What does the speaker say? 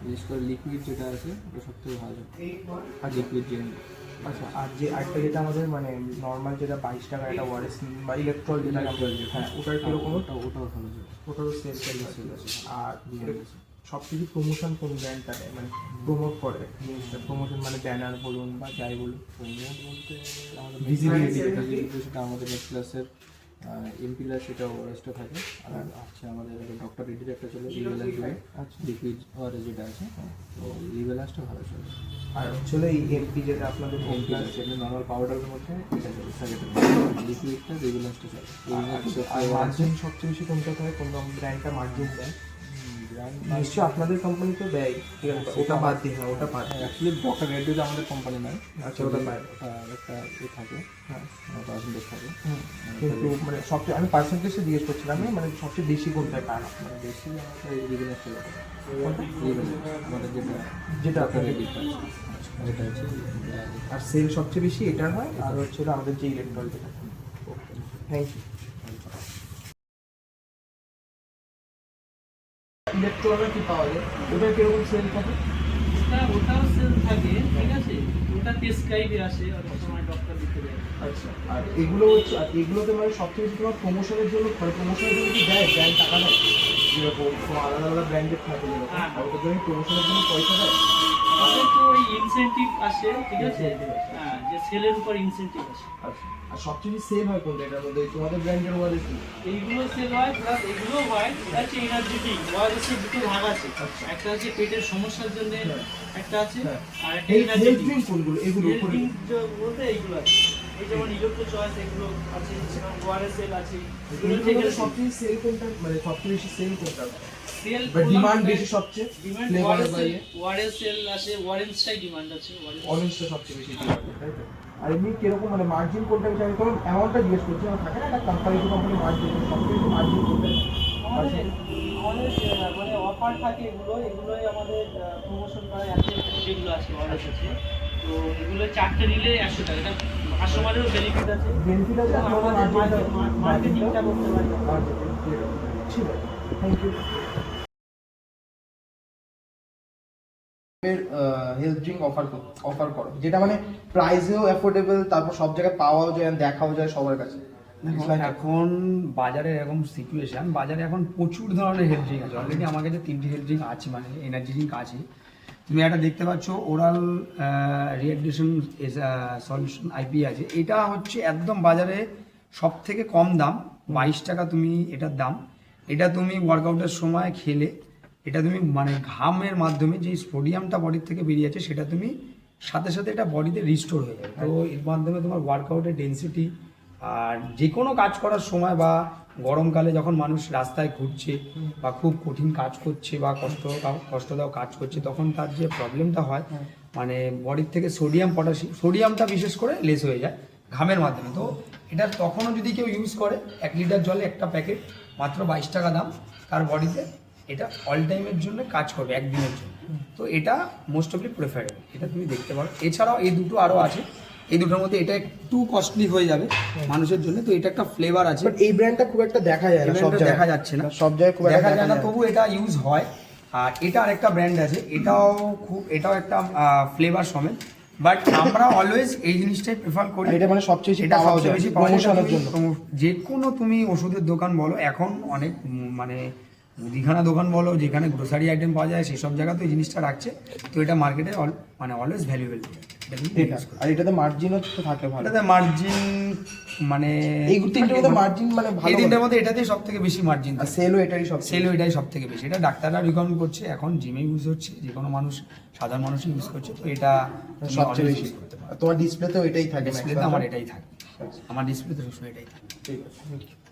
বিশেষ করে লিকুইড যেটা আছে ওটা সব থেকে ভালো। আর লিকুইড যে আচ্ছা, আর যে আরেকটা যেটা আমাদের মানে নর্মাল যেটা 22 টাকা একটা ওয়ারেস বা ইলেকট্রল যেটা হ্যাঁ ওটার কীরকম? ওটাও ভালো, ওটারও সেল আছে। আর সব কিছু প্রমোশন কোন ব্র্যান্ডটা দেয়, মানে প্রমোট করে জিনিসটা, প্রমোশন মানে ব্যানার বলুন বা যাই বলুন, প্রমোট বলতে আমাদের ভিজিবিলিটি সেটা আমাদের নেট প্লাসের এমপিলার সেটা ওয়ারেসটা থাকে। আর আছে আমাদের ডক্টর রেডির একটা চলে লিভেলাস বলে, আচ্ছা লিকুইড ওয়ারেস যেটা আছে, তো লিভেলাসটা ভালো চলে। আর হচ্ছে এই এমপি যেটা আপনাদের এমপিলাস সেটা নর্মাল পাউডারের মধ্যে এটা চলে, সাইকেটের লিকুইডটা লিভেলাসটা চলে। আর মার্জিন সবচেয়ে বেশি কোনটা হয়, কোন ব্র্যান্ডটা মার্জিন দেয়? নিশ্চয়ই আপনাদের কোম্পানি তো দেয়, ঠিক আছে, ওটা বাদ দিই। হ্যাঁ ওটা বাদ। অ্যাকচুয়ালি ডক্টর রেডিও আমাদের কোম্পানি নয়। আচ্ছা ওটা বাদ। ওটা একটা থাকে, হ্যাঁ পার্সেন্টেজ থাকে। কিন্তু মানে সবচেয়ে আমি পার্সেন্টেজে জিজ্ঞেস করছিলাম, মানে সবচেয়ে বেশি কোনটায় পান? মানে বেশি আমাদের লিভেলাসটা আমাদের যেটা আপনার রেডিটা আছে যেটা হচ্ছে। আর সেল সবচেয়ে বেশি এটার হয়, আর হচ্ছে আমাদের যে ইলেকট্রল যেটা। Thank you. ইলেকট্রলটা কি পাওয়া যায়, ওটা কিরকম সেল থাকে? ওটাও সেল থাকে, ঠিক আছে। ওটা প্রেসক্রাইবে আসে, অনেক সময় ডক্টর দিতে দেয়। আচ্ছা, আর এগুলো হচ্ছে, আর এগুলোতে মানে সবচেয়ে বেশি তোমার প্রমোশনের জন্য, প্রমোশনের জন্য কি দেয় ব্র্যান্ড টাকা দেয়? যেরকম আলাদা আলাদা ব্র্যান্ডের থাকে যেরকম, আর ওটার জন্য প্রমোশনের জন্য পয়সা দেয়? আমাদের তো ওই ইনসেন্টিভ আসে, ঠিক আছে, হ্যাঁ, যে সেলের উপর ইনসেন্টিভ আসে। আচ্ছা, আর সবচেয়ে বেশি সেল হয় কোনটা এটার মধ্যে, তোমাদের ব্র্যান্ডের ওয়ারেস? এইগুলো সেল হয়, প্লাস এগুলো হয়। এটা হচ্ছে এনার্জেটিক ওয়ারেসের দুটো ভাগ আছে। একটা হচ্ছে পেটের সমস্যার জন্য একটা আছে, আর একটা এনার্জেটিক। কোনগুলো এগুলো? বলতে এইগুলো আছে, এই যেমন ইলেকট্রো চয়েস এগুলো আছে, যেমন ওয়ারেসেল আছে। এগুলো থেকে সবচেয়ে সেল কোনটা, মানে সবচেয়ে বেশি সেল কোনটা? সেল ডিমান্ড বেশি সবচেয়ে? ডিমান্ড ওয়ারেসেল আছে, ওয়ারেন্সটাই ডিমান্ড আছে, অরেঞ্জটা সবচেয়ে বেশি ডিমান্ড, তাই তো? আর এমনি কিরকম মানে মার্জিন কোনটা বেশি? আমি কারণ অ্যামাউন্টটা জিজ্ঞেস করছি, আমার থাকে না একটা কোম্পানি টু কোম্পানি মার্জিন, সবচেয়ে বেশি মার্জিন কোনটা? আমাদের মানে অফার থাকে, এগুলোই আমাদের প্রমোশন করা আছে। যেগুলো আছে ওয়ারেস আছে, তো এগুলো 4টে নিলে 100 টাকা। এটা কাস্টমারেরও বেনিফিট আছে, বেনিফিট আছে, আমাদের মার্কেটিংটা করতে পারি। ঠিক আছে, thank you. Health drink offer করো যেটা মানে প্রাইসেও অ্যাফোর্ডেবল, তারপর সব জায়গায় পাওয়াও যায়, দেখাও যায় সবার কাছে। এখন বাজারে এরকম সিচুয়েশন, বাজারে এখন প্রচুর ধরনের হেলথ ড্রিঙ্ক আছে। অলরেডি আমার কাছে 3টে হেলথ ড্রিঙ্ক আছে, মানে এনার্জি ড্রিঙ্ক আছে। তুমি একটা দেখতে পাচ্ছ ওরাল রিহাইড্রেশন সলিউশন আইপি আছে। এটা হচ্ছে একদম বাজারে সব থেকে কম দাম, 22 টাকা তুমি এটার দাম। এটা তুমি ওয়ার্কআউটের সময় খেলে, এটা তুমি মানে ঘামের মাধ্যমে যে সোডিয়ামটা বডির থেকে বেরিয়ে আছে সেটা তুমি সাথে সাথে এটা বডিতে রিস্টোর হয়ে যাবে। তো এর মাধ্যমে তোমার ওয়ার্কআউটের ডেন্সিটি, আর যে কোনো কাজ করার সময় বা গরমকালে যখন মানুষ রাস্তায় ঘুরছে বা খুব কঠিন কাজ করছে বা কষ্টদায়ক কাজ করছে, তখন তার যে প্রবলেমটা হয় মানে বডির থেকে সোডিয়ামটা বিশেষ করে লেস হয়ে যায় ঘামের মাধ্যমে। তো এটা তখনও যদি কেউ ইউজ করে, 1 লিটার জলে একটা প্যাকেট, মাত্র 22 টাকা দাম, তার বডিতে এটা অল টাইমের জন্য কাজ করবে, একদিনের জন্য। তো এটা মোস্ট অফলি প্রেফারেবল, এটা তুমি দেখতে পারো। এছাড়াও এই দুটো আরও আছে, এই দুটোর মধ্যে এটা একটু কস্টলি হয়ে যাবে মানুষের জন্য। তো এটা একটা ফ্লেভার আছে, এই ব্র্যান্ডটা খুব একটা দেখা যায় না, সব জায়গায় দেখা যাচ্ছে না, সব জায়গায় খুব দেখা যায় না, তবু এটা ইউজ হয়। আর এটা আরেকটা ব্র্যান্ড আছে, এটাও একটা ফ্লেভার সমেত, বাট আমরা অলওয়েজ এই জিনিসটাই প্রেফার করি। এটা মানে সবচেয়ে বেশি এটা পাওয়া যায় বেশি প্রমোশনের জন্য। যে কোনো তুমি ওষুধের দোকান বলো, এখন অনেক মানে মুদিখানা দোকান বলো, যেখানে গ্রোসারি আইটেম পাওয়া যায়, সেসব জায়গাতে এই জিনিসটা রাখছে। তো এটা মার্কেটে মানে অলওয়েজ ভ্যালুয়েবল। আর এটাতে মার্জিনও তো থাকে ভালো। এটাতে মার্জিন মানে এই তিনটের মধ্যে মার্জিন মানে ভালো, এই তিনটের মধ্যে এটাতেই সব থেকে বেশি মার্জিন, আর সেলও এটাই সব থেকে বেশি। এটা ডাক্তাররা রিকমেন্ড করছে, এখন জিমে ইউজ হচ্ছে, যে কোনো মানুষ, সাধারণ মানুষ ইউজ করছে। তো এটা সবচেয়ে বেশি করতে পারে। তোমার ডিসপ্লেতেও এটাই থাকে? ডিসপ্লেতে আমার এটাই থাকে, আমার ডিসপ্লেতে সবসময় এটাই থাকে। ঠিক আছে, থ্যাংক ইউ।